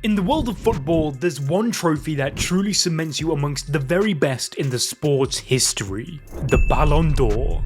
In the world of football, there's one trophy that truly cements you amongst the very best in the sport's history: the Ballon d'Or.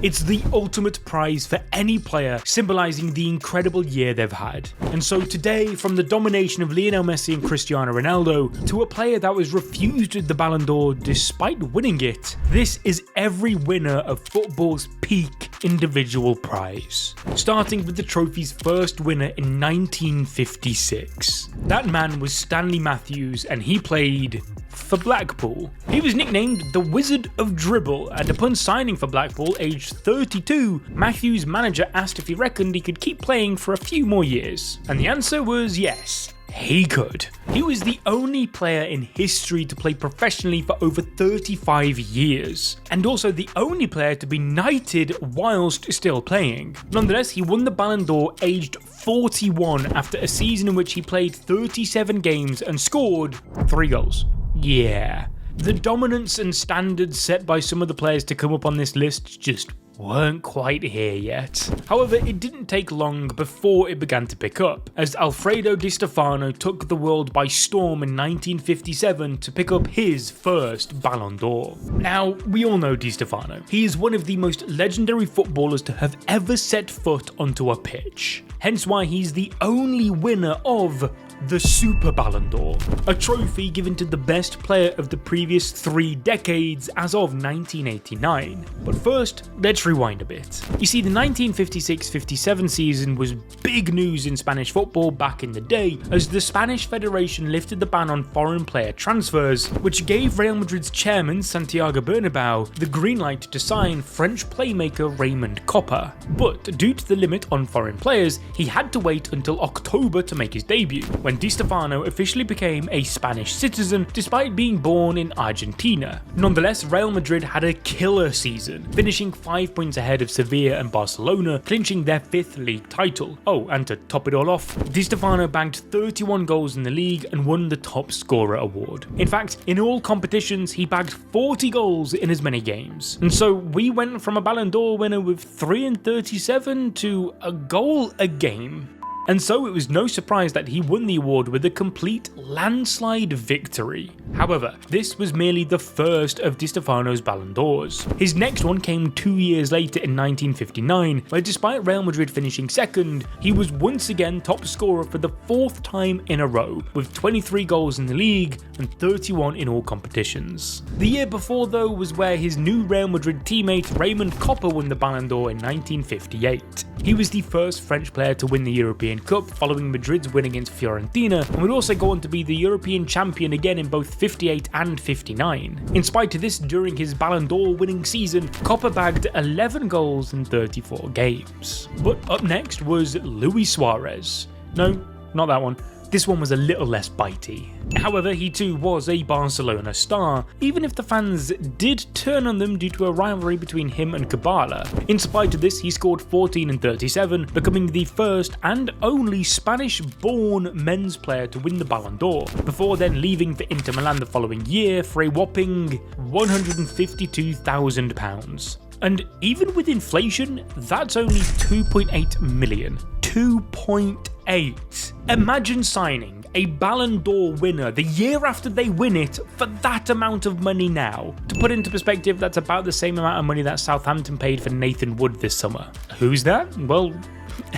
It's the ultimate prize for any player, symbolising the incredible year they've had. And so today, from the domination of Lionel Messi and Cristiano Ronaldo to a player that was refused the Ballon d'Or despite winning it, this is every winner of football's peak individual prize. Starting with the trophy's first winner in 1956. That man was Stanley Mathews, and he played for Blackpool. He was nicknamed the Wizard of Dribble, and upon signing for Blackpool aged 32, Mathews' manager asked if he reckoned he could keep playing for a few more years. And the answer was yes. He could. He was the only player in history to play professionally for over 35 years, and also the only player to be knighted whilst still playing. Nonetheless, he won the Ballon d'Or aged 41 after a season in which he played 37 games and scored 3 goals. Yeah. The dominance and standards set by some of the players to come up on this list just weren't quite here yet. However, it didn't take long before it began to pick up, as Alfredo Di Stefano took the world by storm in 1957 to pick up his first Ballon d'Or. Now, we all know Di Stefano. He is one of the most legendary footballers to have ever set foot onto a pitch, hence why he's the only winner of the Super Ballon d'Or, a trophy given to the best player of the previous 3 decades as of 1989. But first, let's rewind a bit. You see, the 1956-57 season was big news in Spanish football back in the day, as the Spanish Federation lifted the ban on foreign player transfers, which gave Real Madrid's chairman Santiago Bernabeu the green light to sign French playmaker Raymond Kopa. But due to the limit on foreign players, he had to wait until October to make his debut, when Di Stefano officially became a Spanish citizen despite being born in Argentina. Nonetheless, Real Madrid had a killer season, finishing 5 points ahead of Sevilla and Barcelona, clinching their 5th league title. Oh, and to top it all off, Di Stefano bagged 31 goals in the league and won the top scorer award. In fact, in all competitions, he bagged 40 goals in as many games. And so we went from a Ballon d'Or winner with 3 and 37 to a goal a game. And so it was no surprise that he won the award with a complete landslide victory. However, this was merely the first of Di Stefano's Ballon d'Ors. His next one came 2 years later in 1959, where despite Real Madrid finishing second, he was once again top scorer for the 4th time in a row, with 23 goals in the league and 31 in all competitions. The year before though was where his new Real Madrid teammate Raymond Kopa won the Ballon d'Or in 1958. He was the first French player to win the European Cup following Madrid's win against Fiorentina, and would also go on to be the European champion again in both 58 and 59. In spite of this, during his Ballon d'Or winning season, Kopa bagged 11 goals in 34 games. But up next was Luis Suarez. No, not that one. This one was a little less bitey. However, he too was a Barcelona star, even if the fans did turn on them due to a rivalry between him and Kabala. In spite of this, he scored 14 and 37, becoming the first and only Spanish-born men's player to win the Ballon d'Or, before then leaving for Inter Milan the following year for a whopping £152,000. And even with inflation, that's only 2.8 million. 2.8. Imagine signing a Ballon d'Or winner the year after they win it for that amount of money now. To put into perspective, that's about the same amount of money that Southampton paid for Nathan Wood this summer. Who's that? Well,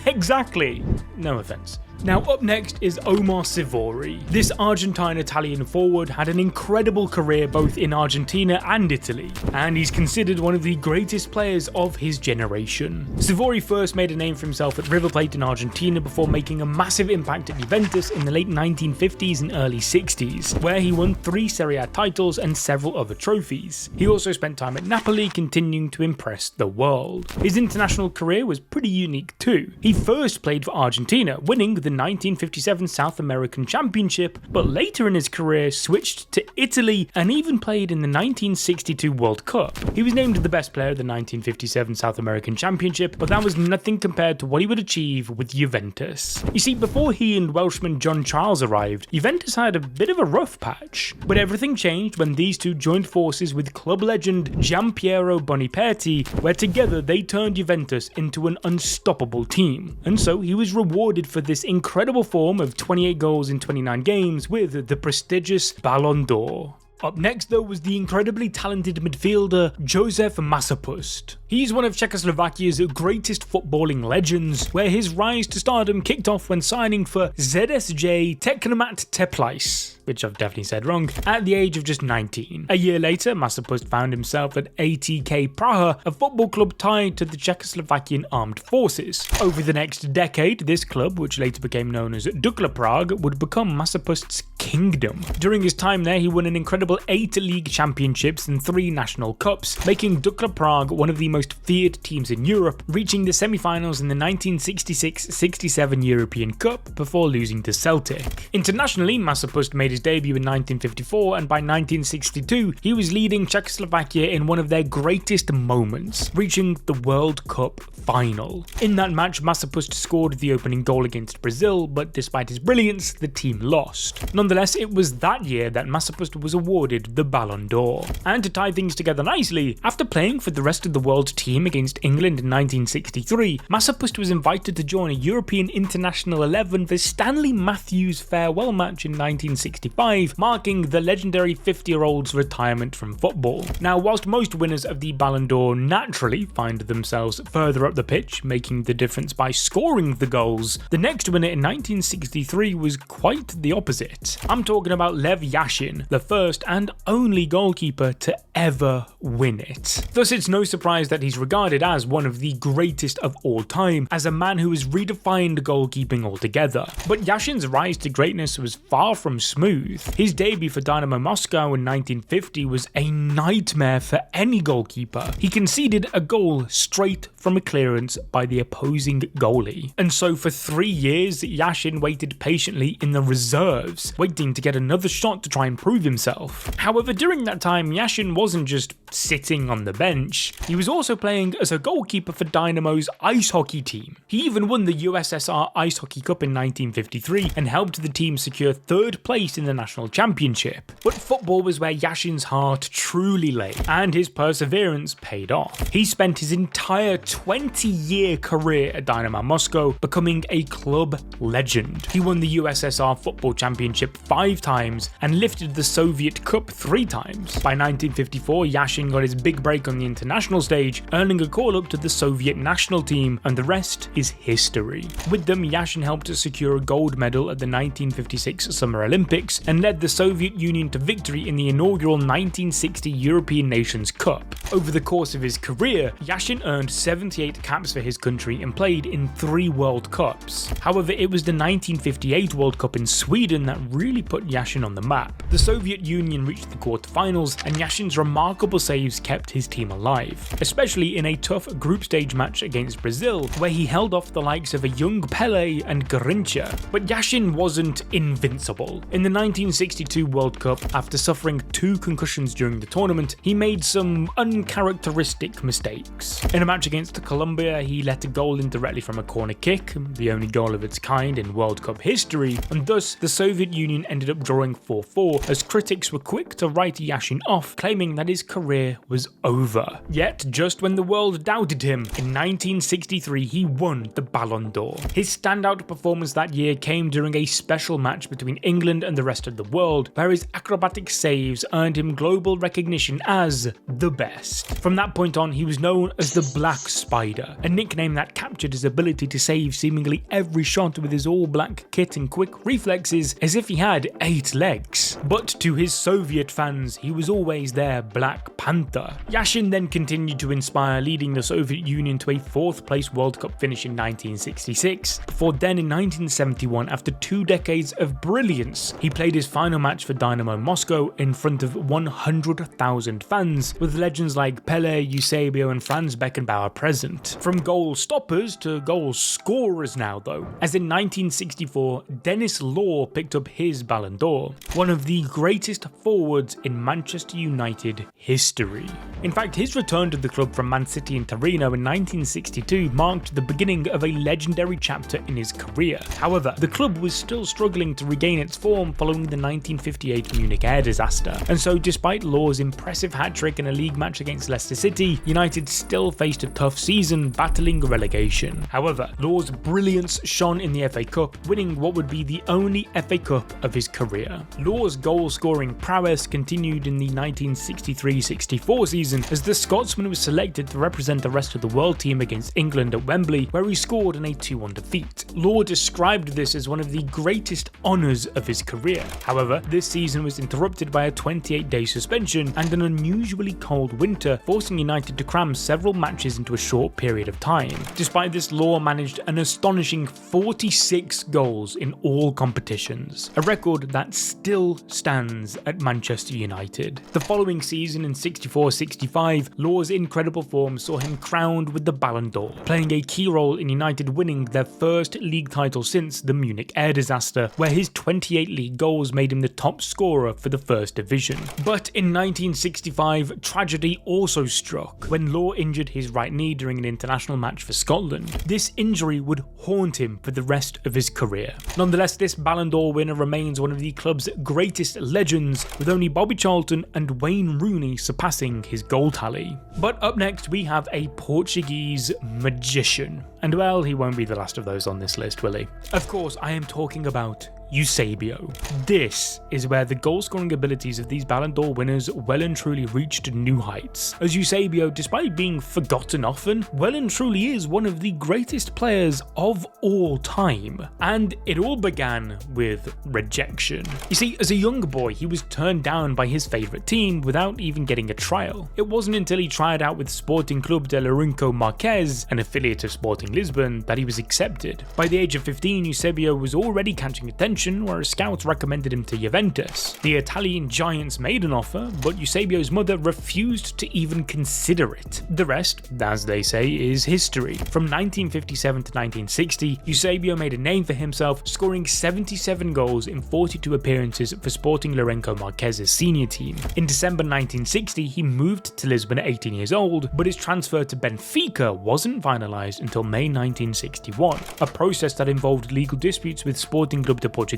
exactly. No offense. Now up next is Omar Sivori. This Argentine-Italian forward had an incredible career both in Argentina and Italy, and he's considered one of the greatest players of his generation. Sivori first made a name for himself at River Plate in Argentina before making a massive impact at Juventus in the late 1950s and early 60s, where he won 3 Serie A titles and several other trophies. He also spent time at Napoli, continuing to impress the world. His international career was pretty unique too. He first played for Argentina, winning the 1957 South American Championship, but later in his career switched to Italy and even played in the 1962 World Cup. He was named the best player of the 1957 South American Championship, but that was nothing compared to what he would achieve with Juventus. You see, before he and Welshman John Charles arrived, Juventus had a bit of a rough patch, but everything changed when these two joined forces with club legend Giampiero Boniperti, where together they turned Juventus into an unstoppable team, and so he was rewarded for this incredible form of 28 goals in 29 games with the prestigious Ballon d'Or. Up next though was the incredibly talented midfielder Josef Masopust. He's one of Czechoslovakia's greatest footballing legends, where his rise to stardom kicked off when signing for ZSJ Technomat Teplice, which I've definitely said wrong, at the age of just 19. A year later, Masopust found himself at ATK Praha, a football club tied to the Czechoslovakian armed forces. Over the next decade, this club, which later became known as Dukla Prague, would become Masopust's kingdom. During his time there, he won an incredible 8 league championships and 3 national cups, making Dukla Prague one of the most feared teams in Europe, reaching the semi-finals in the 1966-67 European Cup before losing to Celtic. Internationally, Masopust made his debut in 1954, and by 1962 he was leading Czechoslovakia in one of their greatest moments, reaching the World Cup final. In that match, Masopust scored the opening goal against Brazil, but despite his brilliance, the team lost. Nonetheless, it was that year that Masopust was awarded the Ballon d'Or. And to tie things together nicely, after playing for the rest of the world team against England in 1963, Masopust was invited to join a European International 11 for Stanley Mathews' farewell match in 1965, marking the legendary 50-year-old's retirement from football. Now, whilst most winners of the Ballon d'Or naturally find themselves further up the pitch, making the difference by scoring the goals, the next winner in 1963 was quite the opposite. I'm talking about Lev Yashin, the first and only goalkeeper to ever win it. Thus, it's no surprise that he's regarded as one of the greatest of all time, as a man who has redefined goalkeeping altogether. But Yashin's rise to greatness was far from smooth. His debut for Dynamo Moscow in 1950 was a nightmare for any goalkeeper. He conceded a goal straight from a clearance by the opposing goalie. And so for 3 years, Yashin waited patiently in the reserves, waiting to get another shot to try and prove himself. However, during that time, Yashin wasn't just sitting on the bench, he was also playing as a goalkeeper for Dynamo's ice hockey team. He even won the USSR Ice Hockey Cup in 1953 and helped the team secure 3rd place in the national championship. But football was where Yashin's heart truly lay, and his perseverance paid off. He spent his entire 20-year career at Dynamo Moscow, becoming a club legend. He won the USSR Football Championship 5 times and lifted the Soviet Cup 3 times. By 1954, Yashin got his big break on the international stage, earning a call-up to the Soviet national team, and the rest is history. With them, Yashin helped to secure a gold medal at the 1956 Summer Olympics and led the Soviet Union to victory in the inaugural 1960 European Nations Cup. Over the course of his career, Yashin earned 78 caps for his country and played in 3 World Cups. However, it was the 1958 World Cup in Sweden that really put Yashin on the map. The Soviet Union reached the quarterfinals, and Yashin's remarkable saves kept his team alive, especially in a tough group stage match against Brazil, where he held off the likes of a young Pelé and Garrincha. But Yashin wasn't invincible. In the 1962 World Cup, after suffering 2 concussions during the tournament, he made some uncharacteristic mistakes. In a match against Colombia, he let a goal in directly from a corner kick, the only goal of its kind in World Cup history, and thus the Soviet Union ended up drawing 4-4, as critics were quick to write Yashin off, claiming that his career was over. Yet, just when the world doubted him, in 1963 he won the Ballon d'Or. His standout performance that year came during a special match between England and the rest of the world, where his acrobatic saves earned him global recognition as the best. From that point on, he was known as the Black Spider, a nickname that captured his ability to save seemingly every shot with his all-black kit and quick reflexes as if he had 8 legs. But to his Soviet fans, he was always their Black Panther. Yashin then continued to inspire, leading the Soviet Union to a 4th place World Cup finish in 1966, before then in 1971, after 2 decades of brilliance, he played his final match for Dynamo Moscow in front of 100,000 fans, with legends like Pelé, Eusebio and Franz Beckenbauer present. From goal stoppers to goal scorers now though, as in 1964, Denis Law picked up his Ballon d'Or. One of the greatest forwards in Manchester United history. In fact, his return to the club from Man City and Torino in 1962 marked the beginning of a legendary chapter in his career. However, the club was still struggling to regain its form following the 1958 Munich air disaster, and so despite Law's impressive hat-trick in a league match against Leicester City, United still faced a tough season battling relegation. However, Law's brilliance shone in the FA Cup, winning what would be the only FA Cup of his career. Law's goal-scoring prowess continued in the 1963-64 season as the Scotsman was selected to represent the rest of the world team against England at Wembley, where he scored in a 2-1 defeat. Law described this as one of the greatest honours of his career. However, this season was interrupted by a 28-day suspension and an unusually cold winter, forcing United to cram several matches into a short period of time. Despite this, Law managed an astonishing 46 goals in all competitions, a record that still stands at Manchester United. The following season in 64-65, Law's incredible form saw him crowned with the Ballon d'Or, playing a key role in United winning their first league title since the Munich air disaster, where his 28 league goals made him the top scorer for the first division. But in 1965, tragedy also struck when Law injured his right knee during an international match for Scotland. This injury would haunt him for the rest of his career. Nonetheless, this Ballon d'Or winner remains one of the club's greatest legends, with only Bobby Charlton and Wayne Rooney surpassing his goal tally. But up next we have a Portuguese magician, and well, he won't be the last of those on this list, will he? Of course, I am talking about Eusebio. This is where the goal-scoring abilities of these Ballon d'Or winners well and truly reached new heights, as Eusebio, despite being forgotten often, well and truly is one of the greatest players of all time. And it all began with rejection. You see, as a young boy, he was turned down by his favourite team without even getting a trial. It wasn't until he tried out with Sporting Club de Lourenço Marques, an affiliate of Sporting Lisbon, that he was accepted. By the age of 15, Eusebio was already catching attention, where scouts recommended him to Juventus. The Italian giants made an offer, but Eusebio's mother refused to even consider it. The rest, as they say, is history. From 1957 to 1960, Eusebio made a name for himself, scoring 77 goals in 42 appearances for Sporting Lourenço Marques' senior team. In December 1960, he moved to Lisbon at 18 years old, but his transfer to Benfica wasn't finalised until May 1961, a process that involved legal disputes with Sporting Club de Portugal,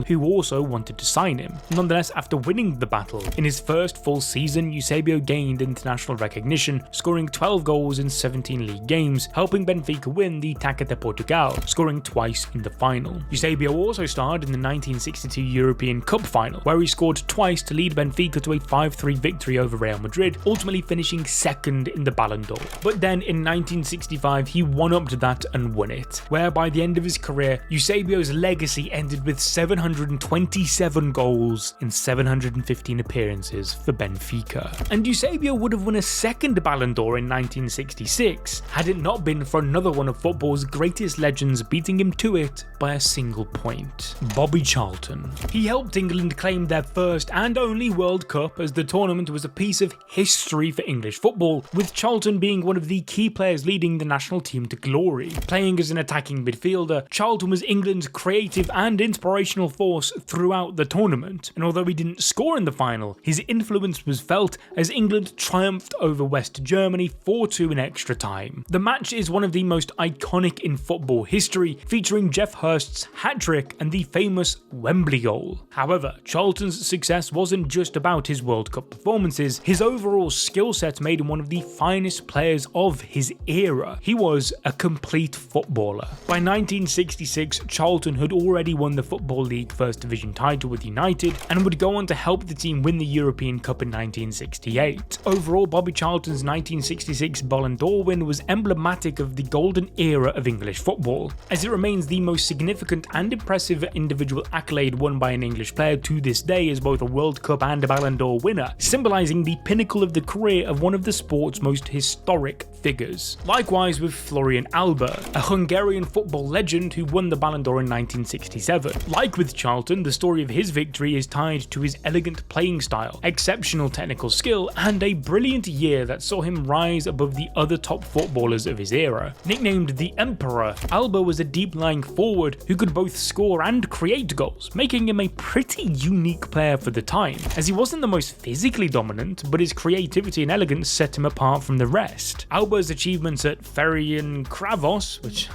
who also wanted to sign him. Nonetheless, after winning the battle, in his first full season, Eusebio gained international recognition, scoring 12 goals in 17 league games, helping Benfica win the Taça de Portugal, scoring twice in the final. Eusebio also starred in the 1962 European Cup final, where he scored twice to lead Benfica to a 5-3 victory over Real Madrid, ultimately finishing second in the Ballon d'Or. But then in 1965, he one-upped that and won it, where by the end of his career, Eusebio's legacy ended with 727 goals in 715 appearances for Benfica. And Eusebio would have won a second Ballon d'Or in 1966 had it not been for another one of football's greatest legends beating him to it by a single point: Bobby Charlton. He helped England claim their first and only World Cup, as the tournament was a piece of history for English football, with Charlton being one of the key players leading the national team to glory. Playing as an attacking midfielder, Charlton was England's creative and inspirational force throughout the tournament, and although he didn't score in the final, his influence was felt as England triumphed over West Germany 4-2 in extra time. The match is one of the most iconic in football history, featuring Geoff Hurst's hat-trick and the famous Wembley goal. However, Charlton's success wasn't just about his World Cup performances. His overall skill set made him one of the finest players of his era. He was a complete footballer. By 1966, Charlton had already won the Football League First Division title with United and would go on to help the team win the European Cup in 1968. Overall, Bobby Charlton's 1966 Ballon d'Or win was emblematic of the golden era of English football, as it remains the most significant and impressive individual accolade won by an English player to this day as both a World Cup and a Ballon d'Or winner, symbolising the pinnacle of the career of one of the sport's most historic figures. Likewise with Florian Albert, a Hungarian football legend who won the Ballon d'Or in 1967. Like with Charlton, the story of his victory is tied to his elegant playing style, exceptional technical skill, and a brilliant year that saw him rise above the other top footballers of his era. Nicknamed the Emperor, Alba was a deep-lying forward who could both score and create goals, making him a pretty unique player for the time, as he wasn't the most physically dominant, but his creativity and elegance set him apart from the rest. Alba's achievements at Ferencvaros, which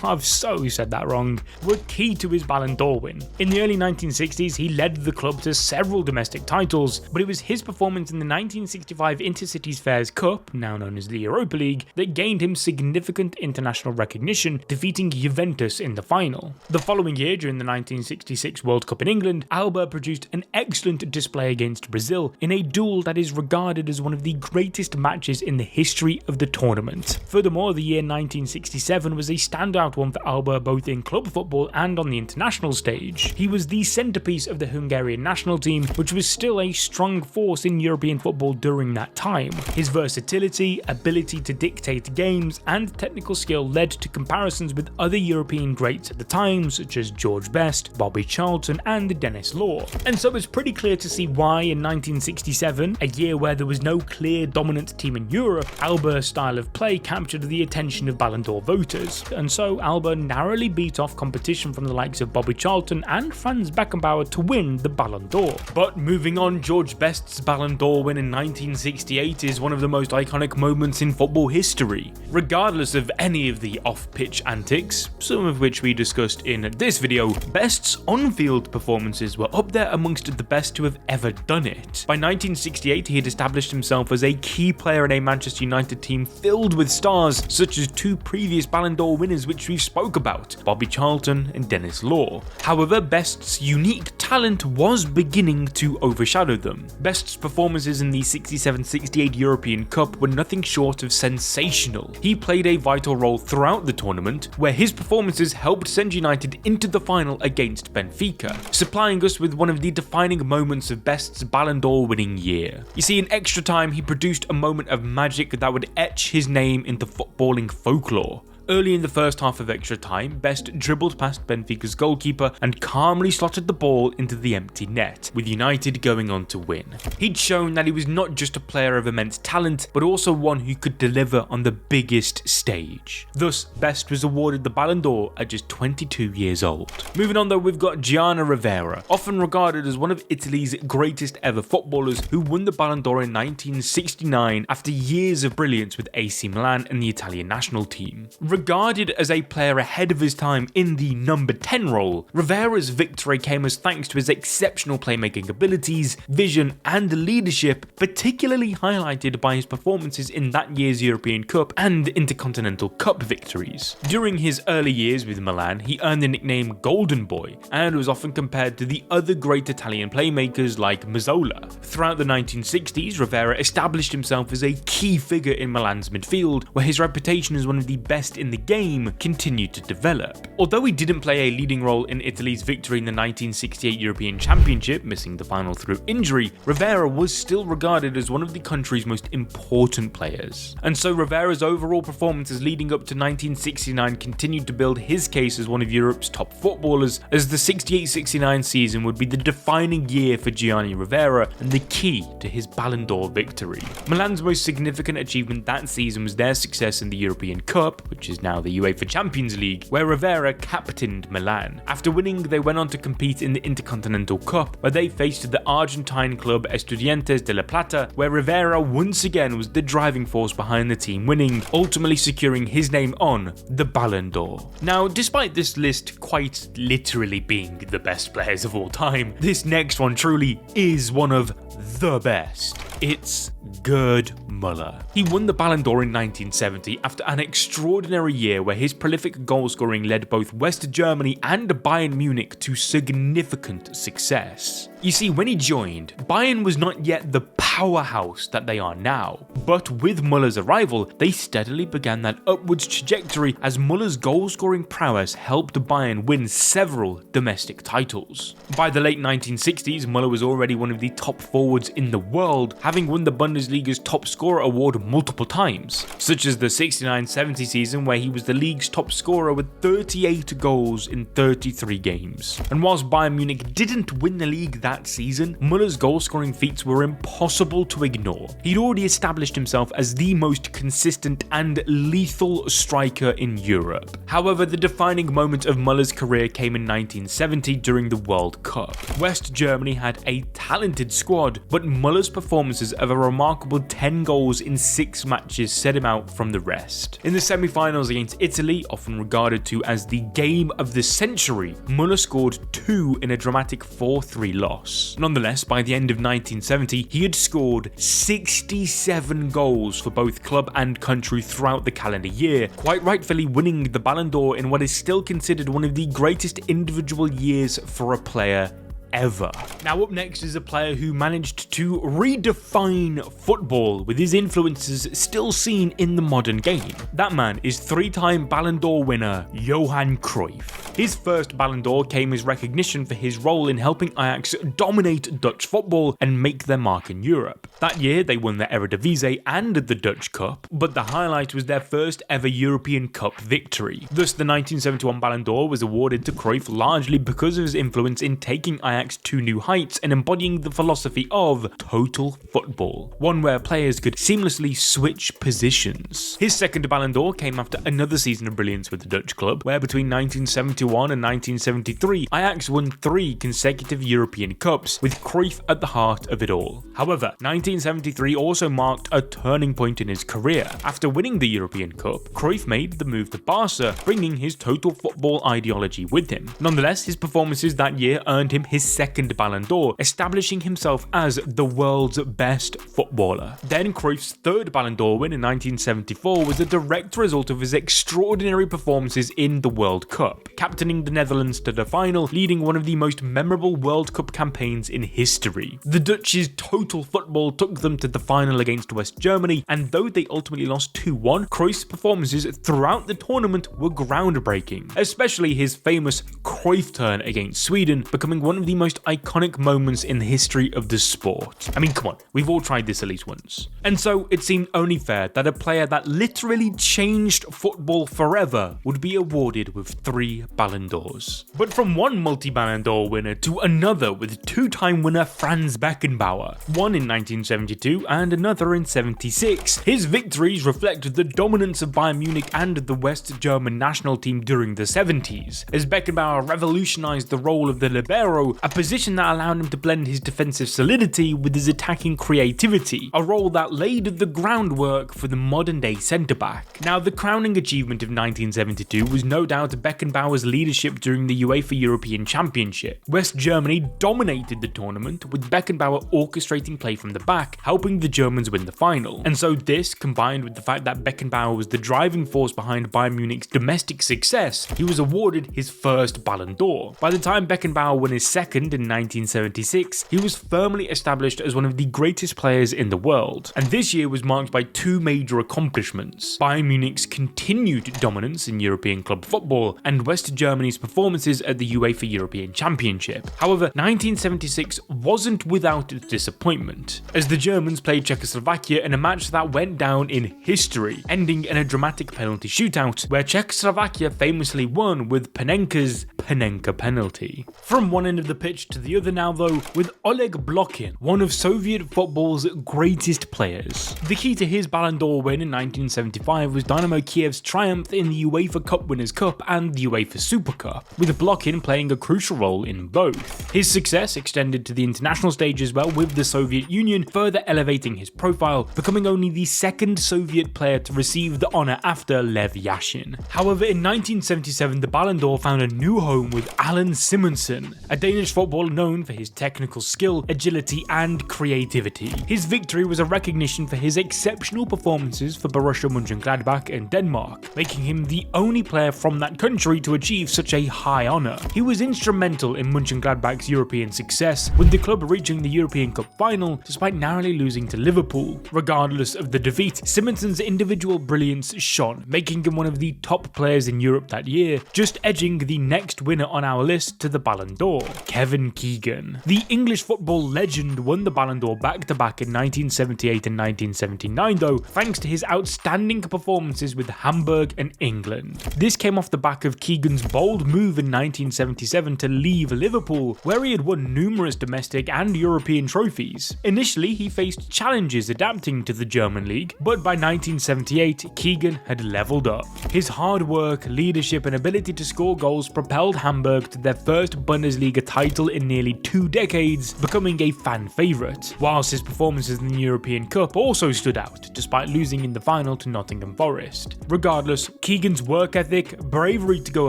I've so said that wrong, were key to his Ballon d'Or win. In the early 1960s, he led the club to several domestic titles, but it was his performance in the 1965 Intercities Fairs Cup, now known as the Europa League, that gained him significant international recognition, defeating Juventus in the final. The following year, during the 1966 World Cup in England, Alba produced an excellent display against Brazil in a duel that is regarded as one of the greatest matches in the history of the tournament. Furthermore, the year 1967 was a standout one for Alba both in club football and on the international stage. He was the centrepiece of the Hungarian national team, which was still a strong force in European football during that time. His versatility, ability to dictate games, and technical skill led to comparisons with other European greats at the time, such as George Best, Bobby Charlton, and Denis Law. And so it's pretty clear to see why in 1967, a year where there was no clear dominant team in Europe, Alba's style of play captured the attention of Ballon d'Or voters, and so Alba narrowly beat off competition from the likes of Bobby Charlton and Franz Beckenbauer to win the Ballon d'Or. But moving on, George Best's Ballon d'Or win in 1968 is one of the most iconic moments in football history. Regardless of any of the off-pitch antics, some of which we discussed in this video, Best's on-field performances were up there amongst the best to have ever done it. By 1968, he had established himself as a key player in a Manchester United team filled with stars, such as two previous Ballon d'Or winners which we've spoke about, Bobby Charlton and Denis Law. However, Best's unique talent was beginning to overshadow them. Best's performances in the 67-68 European Cup were nothing short of sensational. He played a vital role throughout the tournament, where his performances helped send United into the final against Benfica, supplying us with one of the defining moments of Best's Ballon d'Or winning year. You see, in extra time, he produced a moment of magic that would etch his name into footballing folklore. Early in the first half of extra time, Best dribbled past Benfica's goalkeeper and calmly slotted the ball into the empty net, with United going on to win. He'd shown that he was not just a player of immense talent, but also one who could deliver on the biggest stage. Thus, Best was awarded the Ballon d'Or at just 22 years old. Moving on though, we've got Gianni Rivera, often regarded as one of Italy's greatest ever footballers, who won the Ballon d'Or in 1969 after years of brilliance with AC Milan and the Italian national team. Regarded as a player ahead of his time in the number 10 role, Rivera's victory came as thanks to his exceptional playmaking abilities, vision, and leadership, particularly highlighted by his performances in that year's European Cup and Intercontinental Cup victories. During his early years with Milan, he earned the nickname Golden Boy and was often compared to the other great Italian playmakers like Mazzola. Throughout the 1960s, Rivera established himself as a key figure in Milan's midfield, where his reputation as one of the best in the game continued to develop. Although he didn't play a leading role in Italy's victory in the 1968 European Championship, missing the final through injury, Rivera was still regarded as one of the country's most important players. And so Rivera's overall performances leading up to 1969 continued to build his case as one of Europe's top footballers, as the 68-69 season would be the defining year for Gianni Rivera and the key to his Ballon d'Or victory. Milan's most significant achievement that season was their success in the European Cup, which is now the UEFA Champions League, where Rivera captained Milan. After winning, they went on to compete in the Intercontinental Cup, where they faced the Argentine club Estudiantes de La Plata, where Rivera once again was the driving force behind the team winning, ultimately securing his name on the Ballon d'Or. Now, despite this list quite literally being the best players of all time, this next one truly is one of the best. It's Gerd Muller. He won the Ballon d'Or in 1970 after an extraordinary year where his prolific goal scoring led both West Germany and Bayern Munich to significant success. You see, when he joined, Bayern was not yet the powerhouse that they are now, but with Muller's arrival, they steadily began that upwards trajectory as Muller's goal-scoring prowess helped Bayern win several domestic titles. By the late 1960s, Muller was already one of the top forwards in the world, having won the Bundesliga's top scorer award multiple times, such as the 69-70 season where he was the league's top scorer with 38 goals in 33 games. And whilst Bayern Munich didn't win the league that season, Muller's goal-scoring feats were impossible to ignore. He'd already established himself as the most consistent and lethal striker in Europe. However, the defining moment of Muller's career came in 1970 during the World Cup. West Germany had a talented squad, but Muller's performances of a remarkable 10 goals in 6 matches set him out from the rest. In the semi-finals against Italy, often regarded to as the game of the century, Muller scored 2 in a dramatic 4-3 loss. Nonetheless, by the end of 1970, he had scored 67 goals for both club and country throughout the calendar year, quite rightfully winning the Ballon d'Or in what is still considered one of the greatest individual years for a player ever. Now up next is a player who managed to redefine football with his influences still seen in the modern game. That man is 3-time Ballon d'Or winner Johan Cruyff. His first Ballon d'Or came as recognition for his role in helping Ajax dominate Dutch football and make their mark in Europe. That year they won the Eredivisie and the Dutch Cup, but the highlight was their first ever European Cup victory. Thus the 1971 Ballon d'Or was awarded to Cruyff largely because of his influence in taking Ajax to new heights and embodying the philosophy of total football, one where players could seamlessly switch positions. His second Ballon d'Or came after another season of brilliance with the Dutch club, where between 1971 and 1973, Ajax won 3 consecutive European Cups, with Cruyff at the heart of it all. However, 1973 also marked a turning point in his career. After winning the European Cup, Cruyff made the move to Barca, bringing his total football ideology with him. Nonetheless, his performances that year earned him his second Ballon d'Or, establishing himself as the world's best footballer. Then Cruyff's third Ballon d'Or win in 1974 was a direct result of his extraordinary performances in the World Cup, captaining the Netherlands to the final, leading one of the most memorable World Cup campaigns in history. The Dutch's total football took them to the final against West Germany, and though they ultimately lost 2-1, Cruyff's performances throughout the tournament were groundbreaking, especially his famous Cruyff turn against Sweden, becoming one of the most iconic moments in the history of the sport. I mean, come on, we've all tried this at least once. And so it seemed only fair that a player that literally changed football forever would be awarded with 3 Ballon d'Ors. But from one multi-Ballon d'Or winner to another with 2-time winner Franz Beckenbauer, one in 1972 and another in 76, his victories reflect the dominance of Bayern Munich and the West German national team during the 70s, as Beckenbauer revolutionized the role of the libero, a position that allowed him to blend his defensive solidity with his attacking creativity, a role that laid the groundwork for the modern-day centre-back. Now, the crowning achievement of 1972 was no doubt Beckenbauer's leadership during the UEFA European Championship. West Germany dominated the tournament, with Beckenbauer orchestrating play from the back, helping the Germans win the final. And so this, combined with the fact that Beckenbauer was the driving force behind Bayern Munich's domestic success, he was awarded his first Ballon d'Or. By the time Beckenbauer won his second in 1976, he was firmly established as one of the greatest players in the world. And this year was marked by 2 major accomplishments: Bayern Munich's continued dominance in European club football and West Germany's performances at the UEFA European Championship. However, 1976 wasn't without its disappointment, as the Germans played Czechoslovakia in a match that went down in history, ending in a dramatic penalty shootout, where Czechoslovakia famously won with Panenka's Panenka penalty. From one end of the pitch to the other now though, with Oleg Blokhin, one of Soviet football's greatest players. The key to his Ballon d'Or win in 1975 was Dynamo Kiev's triumph in the UEFA Cup Winners' Cup and the UEFA Super Cup, with Blokhin playing a crucial role in both. His success extended to the international stage as well, with the Soviet Union further elevating his profile, becoming only the second Soviet player to receive the honour after Lev Yashin. However, in 1977 the Ballon d'Or found a new home with Allan Simonsen, a Danish footballer known for his technical skill, agility and creativity. His victory was a recognition for his exceptional performances for Borussia Mönchengladbach and Denmark, making him the only player from that country to achieve receive such a high honour. He was instrumental in Mönchengladbach's European success, with the club reaching the European Cup final despite narrowly losing to Liverpool. Regardless of the defeat, Simonsen's individual brilliance shone, making him one of the top players in Europe that year, just edging the next winner on our list to the Ballon d'Or, Kevin Keegan. The English football legend won the Ballon d'Or back-to-back in 1978 and 1979 though, thanks to his outstanding performances with Hamburg and England. This came off the back of Keegan's bold move in 1977 to leave Liverpool, where he had won numerous domestic and European trophies. Initially, he faced challenges adapting to the German league, but by 1978, Keegan had levelled up. His hard work, leadership and ability to score goals propelled Hamburg to their first Bundesliga title in nearly 2 decades, becoming a fan favourite, whilst his performances in the European Cup also stood out, despite losing in the final to Nottingham Forest. Regardless, Keegan's work ethic, bravery to go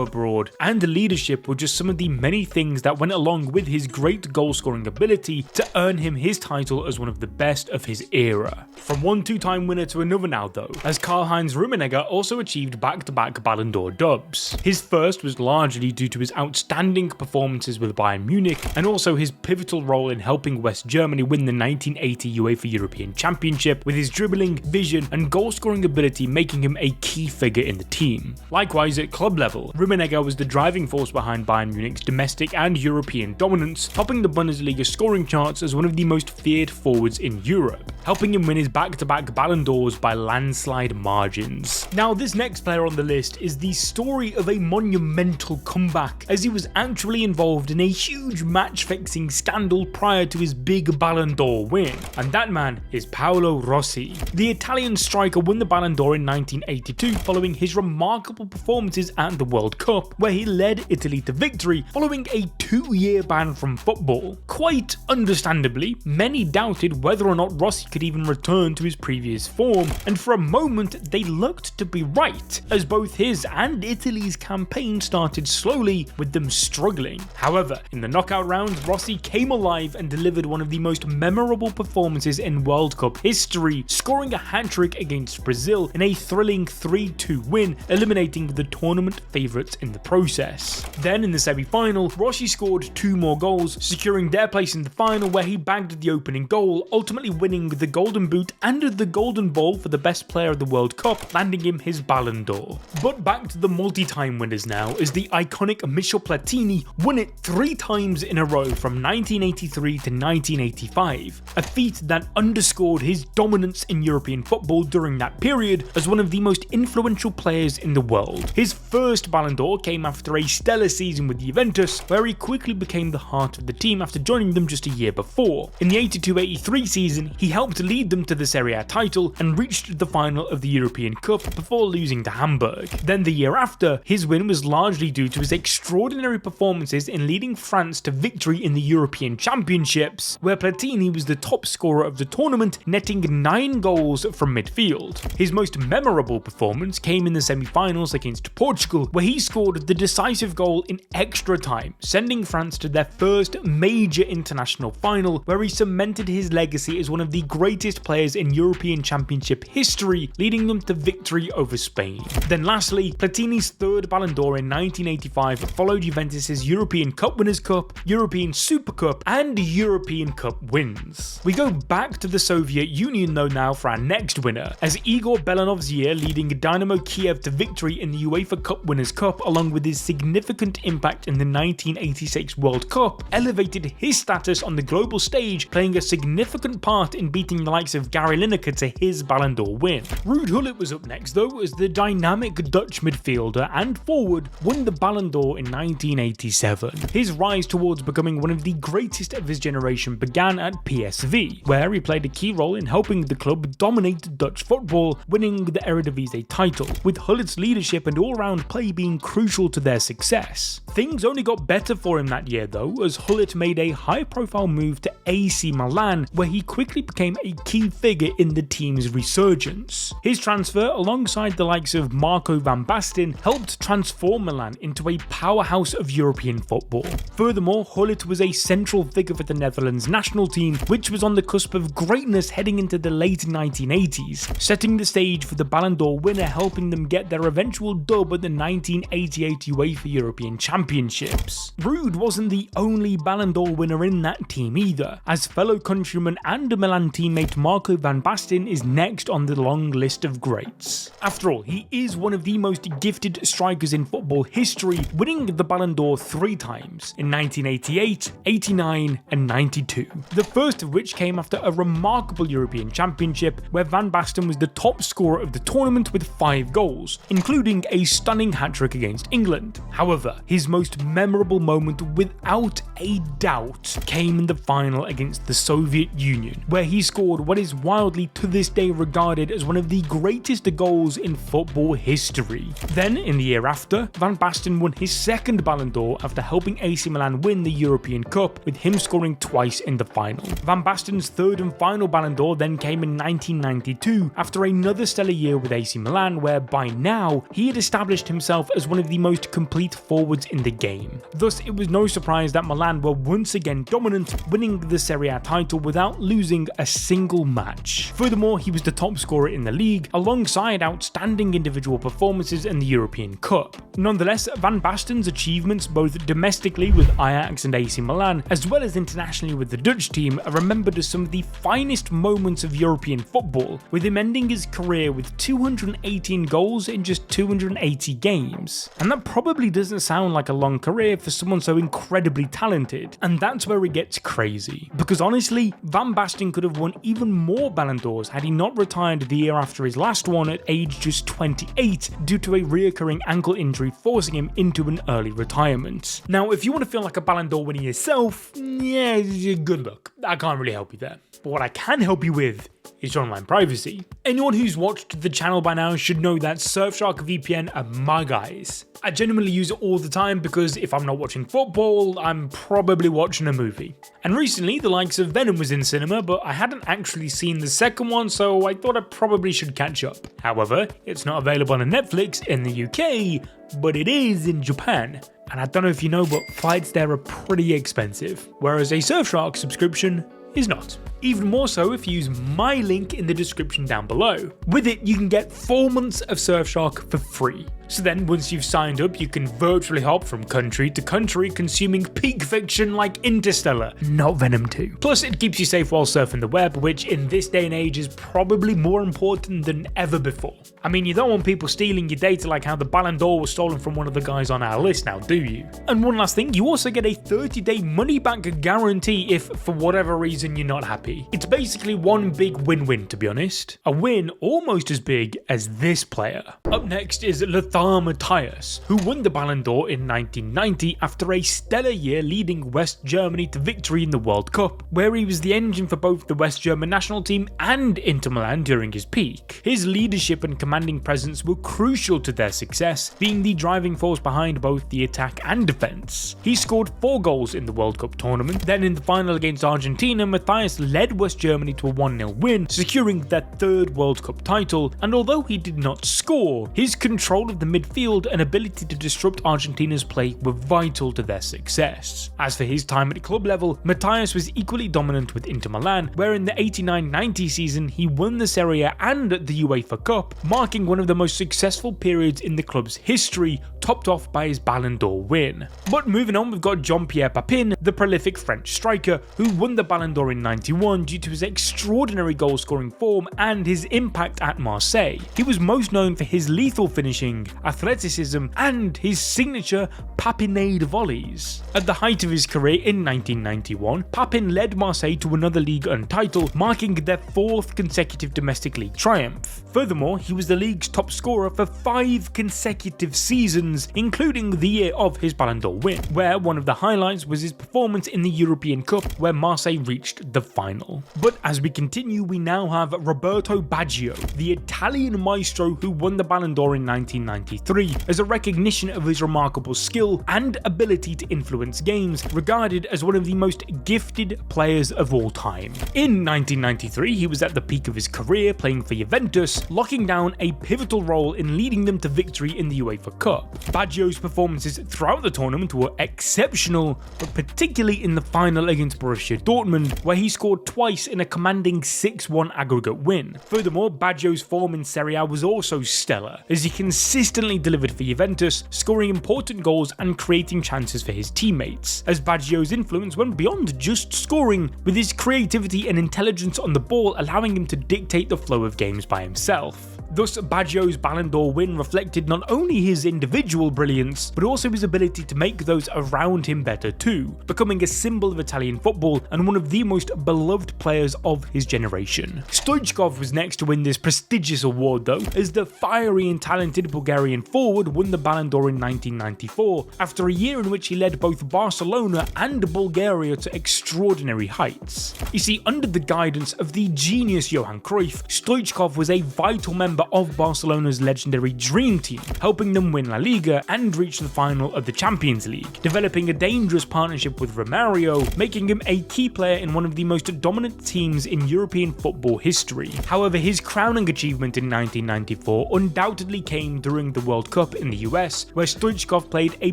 abroad, and leadership were just some of the many things that went along with his great goal-scoring ability to earn him his title as one of the best of his era. From one 2-time winner to another now though, as Karl-Heinz Rummenigge also achieved back-to-back Ballon d'Or dubs. His first was largely due to his outstanding performances with Bayern Munich, and also his pivotal role in helping West Germany win the 1980 UEFA European Championship, with his dribbling, vision and goal-scoring ability making him a key figure in the team. Likewise, at club level, Rummenigge was the driving force behind Bayern Munich's domestic and European dominance, topping the Bundesliga scoring charts as one of the most feared forwards in Europe, helping him win his back-to-back Ballon d'Ors by landslide margins. Now, this next player on the list is the story of a monumental comeback, as he was actually involved in a huge match-fixing scandal prior to his big Ballon d'Or win, and that man is Paolo Rossi. The Italian striker won the Ballon d'Or in 1982 following his remarkable performances at the World Cup, where he led Italy to victory following a 2-year ban from football. Quite understandably, many doubted whether or not Rossi could even return to his previous form, and for a moment they looked to be right, as both his and Italy's campaign started slowly, with them struggling. However, in the knockout rounds, Rossi came alive and delivered one of the most memorable performances in World Cup history, scoring a hat-trick against Brazil in a thrilling 3-2 win, eliminating the tournament favourites in the process. Then in the semi-final, Rossi scored 2 more goals, securing their place in the final, where he bagged the opening goal, ultimately winning the Golden Boot and the Golden Ball for the best player of the World Cup, landing him his Ballon d'Or. But back to the multi-time winners now, as the iconic Michel Platini won it 3 times in a row from 1983 to 1985, a feat that underscored his dominance in European football during that period as one of the most influential players in the world. His first Ballon d'Or came after a stellar season with Juventus, where he quickly became the heart of the team after joining them just a year before. In the 82-83 season, he helped lead them to the Serie A title and reached the final of the European Cup before losing to Hamburg. Then the year after, his win was largely due to his extraordinary performances in leading France to victory in the European Championships, where Platini was the top scorer of the tournament, netting 9 goals from midfield. His most memorable performance came in the semi-finals against Portugal, where he scored the decisive goal in extra time, sending France to their first major international final, where he cemented his legacy as one of the greatest players in European Championship history, leading them to victory over Spain. Then lastly, Platini's third Ballon d'Or in 1985 followed Juventus' European Cup Winners' Cup, European Super Cup and European Cup wins. We go back to the Soviet Union though now for our next winner, as Igor Belanov's year leading Dynamo Kiev to victory in the UEFA Cup Winners' Cup, along with his significant impact in the 1986 World Cup, elevated his status on the global stage, playing a significant part in beating the likes of Gary Lineker to his Ballon d'Or win. Ruud Gullit was up next though, as the dynamic Dutch midfielder and forward won the Ballon d'Or in 1987. His rise towards becoming one of the greatest of his generation began at PSV, where he played a key role in helping the club dominate Dutch football, winning the Eredivisie title, with Gullit's leadership and all-round play being crucial to their success. Things only got better for him that year though, as Gullit made a high-profile move to AC Milan, where he quickly became a key figure in the team's resurgence. His transfer, alongside the likes of Marco van Basten, helped transform Milan into a powerhouse of European football. Furthermore, Gullit was a central figure for the Netherlands national team, which was on the cusp of greatness heading into the late 1980s, setting the stage for the Ballon d'Or winner, helping them get their eventual dub at the 1988 1988 UEFA European Championships. Ruud wasn't the only Ballon d'Or winner in that team either, as fellow countryman and Milan teammate Marco van Basten is next on the long list of greats. After all, he is one of the most gifted strikers in football history, winning the Ballon d'Or 3 times, in 1988, 89 and 92. The first of which came after a remarkable European Championship where Van Basten was the top scorer of the tournament with 5 goals, including a stunning hat-trick against England. However, his most memorable moment without a doubt came in the final against the Soviet Union, where he scored what is widely to this day regarded as one of the greatest goals in football history. Then, in the year after, Van Basten won his second Ballon d'Or after helping AC Milan win the European Cup, with him scoring twice in the final. Van Basten's third and final Ballon d'Or then came in 1992 after another stellar year with AC Milan, where by now he had established himself as one of the most complete forwards in the game. Thus, it was no surprise that Milan were once again dominant, winning the Serie A title without losing a single match. Furthermore, he was the top scorer in the league, alongside outstanding individual performances in the European Cup. Nonetheless, Van Basten's achievements both domestically with Ajax and AC Milan, as well as internationally with the Dutch team, are remembered as some of the finest moments of European football, with him ending his career with 218 goals in just 280 games. And that probably doesn't sound like a long career for someone so incredibly talented, and that's where it gets crazy. Because honestly, Van Basten could have won even more Ballon d'Ors had he not retired the year after his last one at age just 28 due to a reoccurring ankle injury forcing him into an early retirement. Now, if you want to feel like a Ballon d'Or winner yourself, yeah, good luck. I can't really help you there. But what I can help you with is your online privacy. Anyone who's watched the channel by now should know that Surfshark VPN are my guys. I genuinely use it all the time because if I'm not watching football, I'm probably watching a movie. And recently, the likes of Venom was in cinema, but I hadn't actually seen the second one, so I thought I probably should catch up. However, it's not available on Netflix in the UK, but it is in Japan. And I don't know if you know, but flights there are pretty expensive, whereas a Surfshark subscription is not. Even more so if you use my link in the description down below. With it, you can get 4 months of Surfshark for free. So then, once you've signed up, you can virtually hop from country to country consuming peak fiction like Interstellar, not Venom 2. Plus, it keeps you safe while surfing the web, which in this day and age is probably more important than ever before. I mean, you don't want people stealing your data like how the Ballon d'Or was stolen from one of the guys on our list now, do you? And one last thing, you also get a 30-day money-back guarantee if, for whatever reason, you're not happy. It's basically one big win-win, to be honest. A win almost as big as this player. Up next is Lothar Matthaus, who won the Ballon d'Or in 1990 after a stellar year leading West Germany to victory in the World Cup, where he was the engine for both the West German national team and Inter Milan during his peak. His leadership and commanding presence were crucial to their success, being the driving force behind both the attack and defence. He scored 4 goals in the World Cup tournament. Then in the final against Argentina, Matthaus led West Germany to a 1-0 win, securing their 3rd World Cup title, and although he did not score, his control of the midfield and ability to disrupt Argentina's play were vital to their success. As for his time at club level, Matthaus was equally dominant with Inter Milan, where in the 89-90 season he won the Serie A and the UEFA Cup, marking one of the most successful periods in the club's history, topped off by his Ballon d'Or win. But moving on, we've got Jean-Pierre Papin, the prolific French striker, who won the Ballon d'Or in 91 due to his extraordinary goal-scoring form and his impact at Marseille. He was most known for his lethal finishing, athleticism, and his signature Papinade volleys. At the height of his career in 1991, Papin led Marseille to another Ligue 1 title, marking their 4th consecutive domestic league triumph. Furthermore, he was the league's top scorer for 5 consecutive seasons, including the year of his Ballon d'Or win, where one of the highlights was his performance in the European Cup, where Marseille reached the final. But as we continue, we now have Roberto Baggio, the Italian maestro who won the Ballon d'Or in 1993, as a recognition of his remarkable skill and ability to influence games, regarded as one of the most gifted players of all time. In 1993, he was at the peak of his career playing for Juventus, locking down a pivotal role in leading them to victory in the UEFA Cup. Baggio's performances throughout the tournament were exceptional, but particularly in the final against Borussia Dortmund, where he scored scored twice in a commanding 6-1 aggregate win. Furthermore, Baggio's form in Serie A was also stellar, as he consistently delivered for Juventus, scoring important goals and creating chances for his teammates, as Baggio's influence went beyond just scoring, with his creativity and intelligence on the ball allowing him to dictate the flow of games by himself. Thus, Baggio's Ballon d'Or win reflected not only his individual brilliance, but also his ability to make those around him better too, becoming a symbol of Italian football and one of the most beloved players of his generation. Stoichkov was next to win this prestigious award though, as the fiery and talented Bulgarian forward won the Ballon d'Or in 1994, after a year in which he led both Barcelona and Bulgaria to extraordinary heights. You see, under the guidance of the genius Johan Cruyff, Stoichkov was a vital member of Barcelona's legendary Dream Team, helping them win La Liga and reach the final of the Champions League, developing a dangerous partnership with Romario, making him a key player in one of the most dominant teams in European football history. However, his crowning achievement in 1994 undoubtedly came during the World Cup in the US, where Stoichkov played a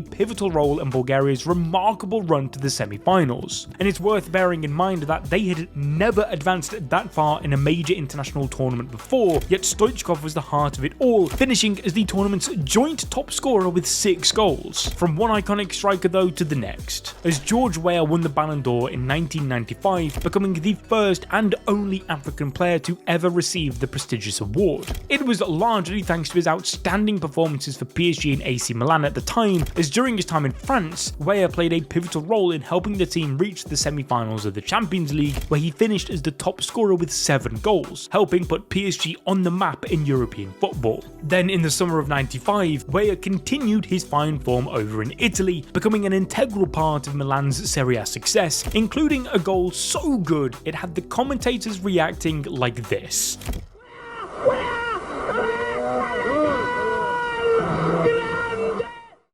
pivotal role in Bulgaria's remarkable run to the semi-finals. And it's worth bearing in mind that they had never advanced that far in a major international tournament before, yet Stoichkov was the heart of it all, finishing as the tournament's joint top scorer with 6 goals. From one iconic striker though to the next, as George Weah won the Ballon d'Or in 1995, becoming the first and only African player to ever receive the prestigious award. It was largely thanks to his outstanding performances for PSG and AC Milan at the time, as during his time in France, Weah played a pivotal role in helping the team reach the semi-finals of the Champions League, where he finished as the top scorer with 7 goals, helping put PSG on the map in European football. Then in the summer of 95, Weah continued his fine form over in Italy, becoming an integral part of Milan's Serie A success, including a goal so good it had the commentators reacting like this.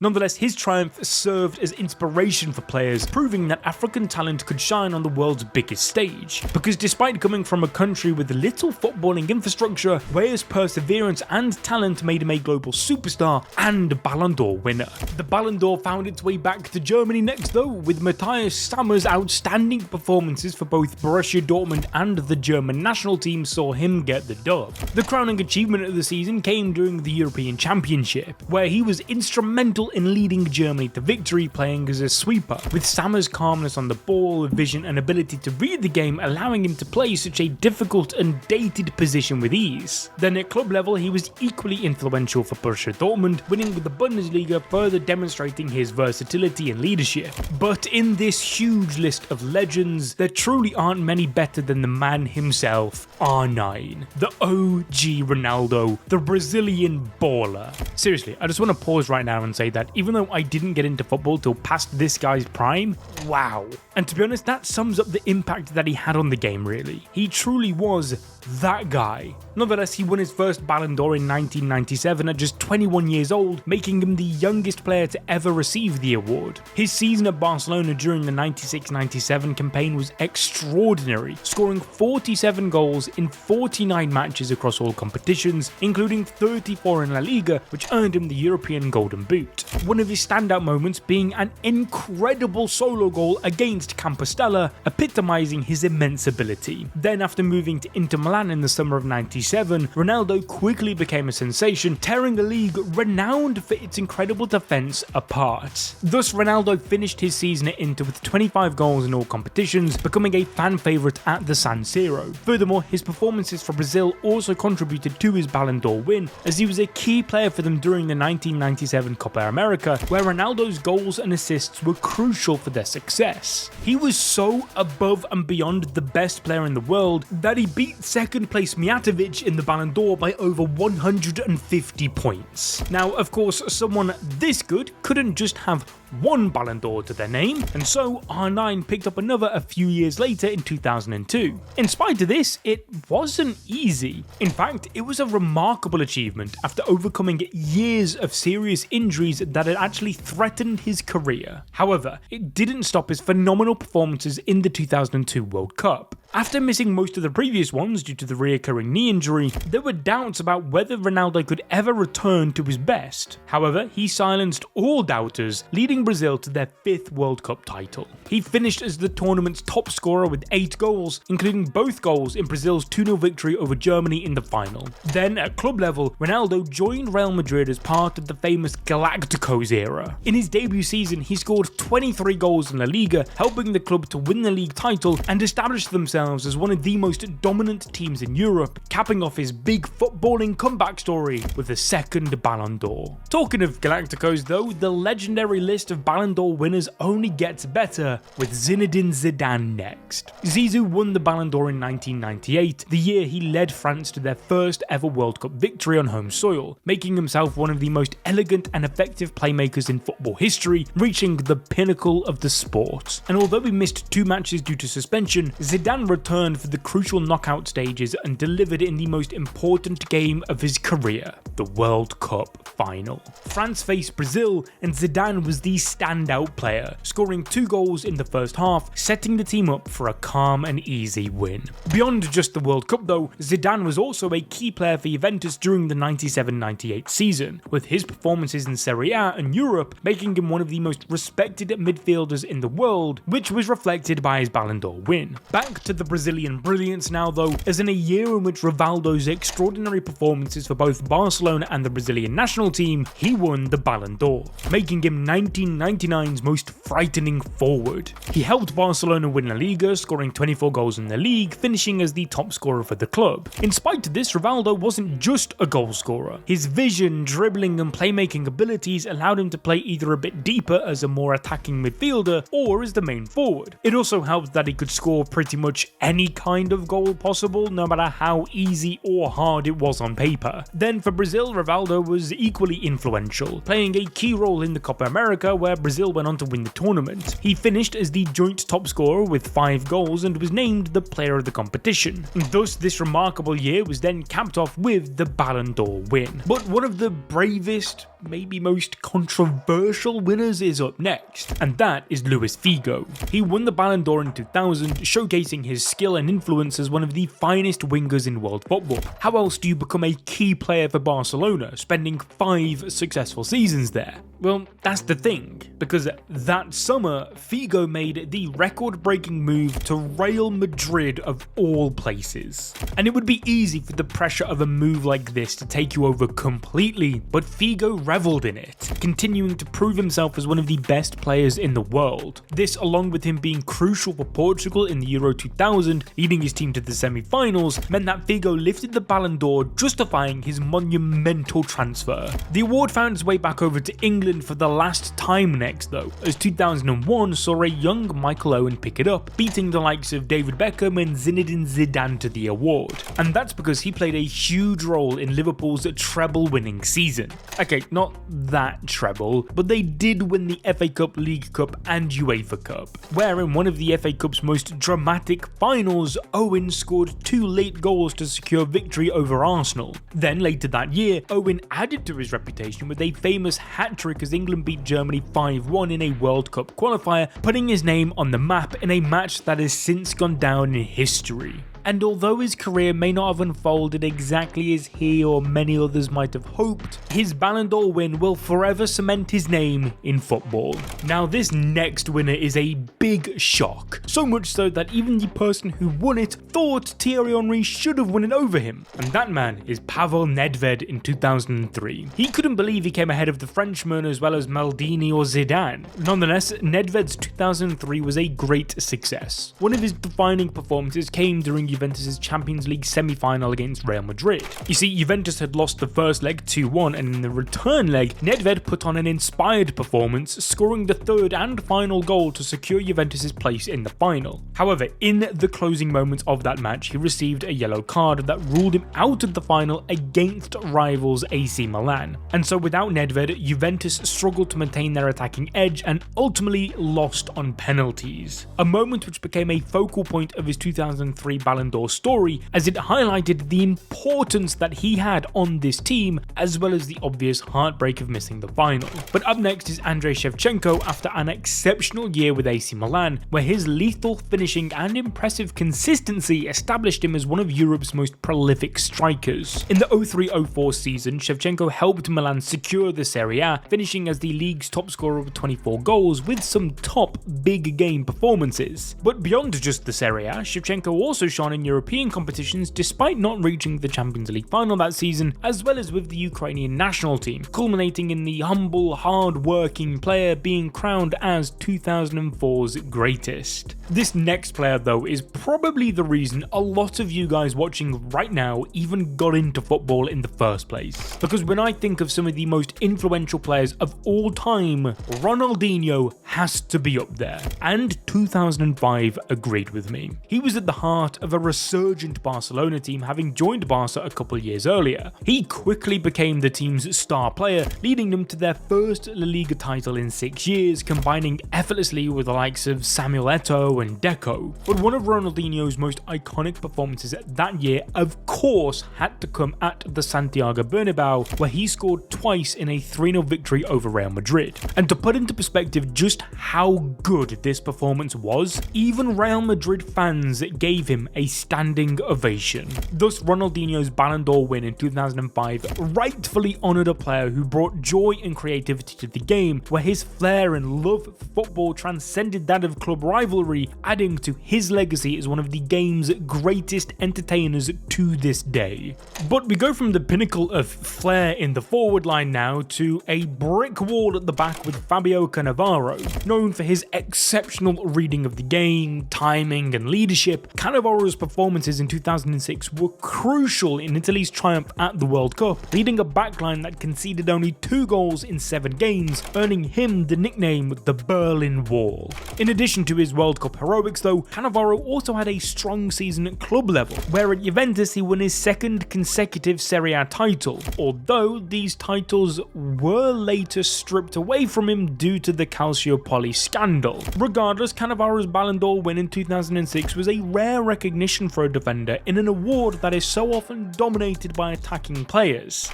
Nonetheless, his triumph served as inspiration for players, proving that African talent could shine on the world's biggest stage. Because despite coming from a country with little footballing infrastructure, Weah's perseverance and talent made him a global superstar and Ballon d'Or winner. The Ballon d'Or found its way back to Germany next though, with Matthias Sammer's outstanding performances for both Borussia Dortmund and the German national team saw him get the dub. The crowning achievement of the season came during the European Championship, where he was instrumental in leading Germany to victory playing as a sweeper, with Sammer's calmness on the ball, vision and ability to read the game allowing him to play such a difficult and dated position with ease. Then at club level he was equally influential for Borussia Dortmund, winning the Bundesliga, further demonstrating his versatility and leadership. But in this huge list of legends, there truly aren't many better than the man himself, R9, the OG Ronaldo, the Brazilian baller. Seriously, I just want to pause right now and say that even though I didn't get into football till past this guy's prime, wow. And to be honest, that sums up the impact that he had on the game really. He truly was that guy. Nonetheless, he won his first Ballon d'Or in 1997 at just 21 years old, making him the youngest player to ever receive the award. His season at Barcelona during the 96-97 campaign was extraordinary, scoring 47 goals in 49 matches across all competitions, including 34 in La Liga, which earned him the European Golden Boot. One of his standout moments being an incredible solo goal against Compostela, epitomizing his immense ability. Then after moving to Inter Milan in the summer of 97, Ronaldo quickly became a sensation, tearing a league renowned for its incredible defense apart. Thus, Ronaldo finished his season at Inter with 25 goals in all competitions, becoming a fan favourite at the San Siro. Furthermore, his performances for Brazil also contributed to his Ballon d'Or win, as he was a key player for them during the 1997 Copa America, where Ronaldo's goals and assists were crucial for their success. He was so above and beyond the best player in the world that he beat second place Mijatovic in the Ballon d'Or by over 150 points. Now, of course, someone this good couldn't just have one Ballon d'Or to their name, and so R9 picked up another a few years later in 2002. In spite of this, it wasn't easy. In fact, it was a remarkable achievement after overcoming years of serious injuries that had actually threatened his career. However, it didn't stop his phenomenal performances in the 2002 World Cup. After missing most of the previous ones due to the reoccurring knee injury, there were doubts about whether Ronaldo could ever return to his best. However, he silenced all doubters, leading Brazil to their 5th World Cup title. He finished as the tournament's top scorer with 8 goals, including both goals in Brazil's 2-0 victory over Germany in the final. Then, at club level, Ronaldo joined Real Madrid as part of the famous Galacticos era. In his debut season, he scored 23 goals in La Liga, helping the club to win the league title and establish themselves as one of the most dominant teams in Europe, capping off his big footballing comeback story with a 2nd Ballon d'Or. Talking of Galacticos though, the legendary list of Ballon d'Or winners only gets better, with Zinedine Zidane next. Zizou won the Ballon d'Or in 1998, the year he led France to their first ever World Cup victory on home soil, making himself one of the most elegant and effective playmakers in football history, reaching the pinnacle of the sport. And although he missed 2 matches due to suspension, Zidane returned for the crucial knockout stages and delivered in the most important game of his career, the World Cup final. France faced Brazil and Zidane was the standout player, scoring 2 goals in the first half, setting the team up for a calm and easy win. Beyond just the World Cup though, Zidane was also a key player for Juventus during the 97-98 season, with his performances in Serie A and Europe making him one of the most respected midfielders in the world, which was reflected by his Ballon d'Or win. Back to the Brazilian brilliance now though, as in a year in which Rivaldo's extraordinary performances for both Barcelona and the Brazilian national team, he won the Ballon d'Or, making him 1999's most frightening forward. He helped Barcelona win La Liga, scoring 24 goals in the league, finishing as the top scorer for the club. In spite of this, Rivaldo wasn't just a goal scorer. His vision, dribbling and playmaking abilities allowed him to play either a bit deeper as a more attacking midfielder or as the main forward. It also helped that he could score pretty much any kind of goal possible, no matter how easy or hard it was on paper. Then for Brazil, Rivaldo was equally influential, playing a key role in the Copa America where Brazil went on to win the tournament. He finished as the joint top scorer with 5 goals and was named the player of the competition. Thus, this remarkable year was then capped off with the Ballon d'Or win. But one of the bravest, maybe most controversial winners is up next, and that is Luis Figo. He won the Ballon d'Or in 2000, showcasing his skill and influence as one of the finest wingers in world football. How else do you become a key player for Barcelona, spending 5 successful seasons there? Well, that's the thing, because that summer, Figo made the record-breaking move to Real Madrid of all places. And it would be easy for the pressure of a move like this to take you over completely, but Figo reveled in it, continuing to prove himself as one of the best players in the world. This, along with him being crucial for Portugal in the Euro 2000, leading his team to the semi-finals, meant that Figo lifted the Ballon d'Or, justifying his monumental transfer. The award found its way back over to England for the last time next though, as 2001 saw a young Michael Owen pick it up, beating the likes of David Beckham and Zinedine Zidane to the award. And that's because he played a huge role in Liverpool's treble-winning season. Okay, not that treble, but they did win the FA Cup, League Cup and UEFA Cup, where in one of the FA Cup's most dramatic finals, Owen scored 2 late goals to secure victory over Arsenal. Then later that year, Owen added to his reputation with a famous hat-trick as England beat Germany 5-1 in a World Cup qualifier, putting his name on the map in a match that has since gone down in history. And although his career may not have unfolded exactly as he or many others might have hoped, his Ballon d'Or win will forever cement his name in football. Now this next winner is a big shock, so much so that even the person who won it thought Thierry Henry should have won it over him, and that man is Pavel Nedved in 2003. He couldn't believe he came ahead of the Frenchman as well as Maldini or Zidane. Nonetheless, Nedved's 2003 was a great success. One of his defining performances came during Juventus' Champions League semi-final against Real Madrid. You see, Juventus had lost the first leg 2-1, and in the return leg, Nedved put on an inspired performance, scoring the 3rd and final goal to secure Juventus' place in the final. However, in the closing moments of that match, he received a yellow card that ruled him out of the final against rivals AC Milan. And so without Nedved, Juventus struggled to maintain their attacking edge and ultimately lost on penalties. A moment which became a focal point of his 2003 Ballon Ballon d'Or story, as it highlighted the importance that he had on this team, as well as the obvious heartbreak of missing the final. But up next is Andrei Shevchenko after an exceptional year with AC Milan, where his lethal finishing and impressive consistency established him as one of Europe's most prolific strikers. In the 03-04 season, Shevchenko helped Milan secure the Serie A, finishing as the league's top scorer with 24 goals with some top big game performances. But beyond just the Serie A, Shevchenko also shone in European competitions despite not reaching the Champions League final that season, as well as with the Ukrainian national team, culminating in the humble, hard-working player being crowned as 2004's greatest. This next player though is probably the reason a lot of you guys watching right now even got into football in the first place. Because when I think of some of the most influential players of all time, Ronaldinho has to be up there. And 2005 agreed with me. He was at the heart of a resurgent Barcelona team, having joined Barca a couple years earlier. He quickly became the team's star player, leading them to their first La Liga title in 6 years, combining effortlessly with the likes of Samuel Eto'o and Deco. But one of Ronaldinho's most iconic performances that year, of course, had to come at the Santiago Bernabeu, where he scored twice in a 3-0 victory over Real Madrid. And to put into perspective just how good this performance was, even Real Madrid fans gave him a standing ovation. Thus, Ronaldinho's Ballon d'Or win in 2005 rightfully honoured a player who brought joy and creativity to the game, where his flair and love for football transcended that of club rivalry, adding to his legacy as one of the game's greatest entertainers to this day. But we go from the pinnacle of flair in the forward line now to a brick wall at the back with Fabio Cannavaro. Known for his exceptional reading of the game, timing and leadership, Cannavaro's performances in 2006 were crucial in Italy's triumph at the World Cup, leading a backline that conceded only 2 goals in 7 games, earning him the nickname the Berlin Wall. In addition to his World Cup heroics though, Cannavaro also had a strong season at club level, where at Juventus he won his 2nd consecutive Serie A title, although these titles were later stripped away from him due to the Calciopoli scandal. Regardless, Cannavaro's Ballon d'Or win in 2006 was a rare recognition for a defender in an award that is so often dominated by attacking players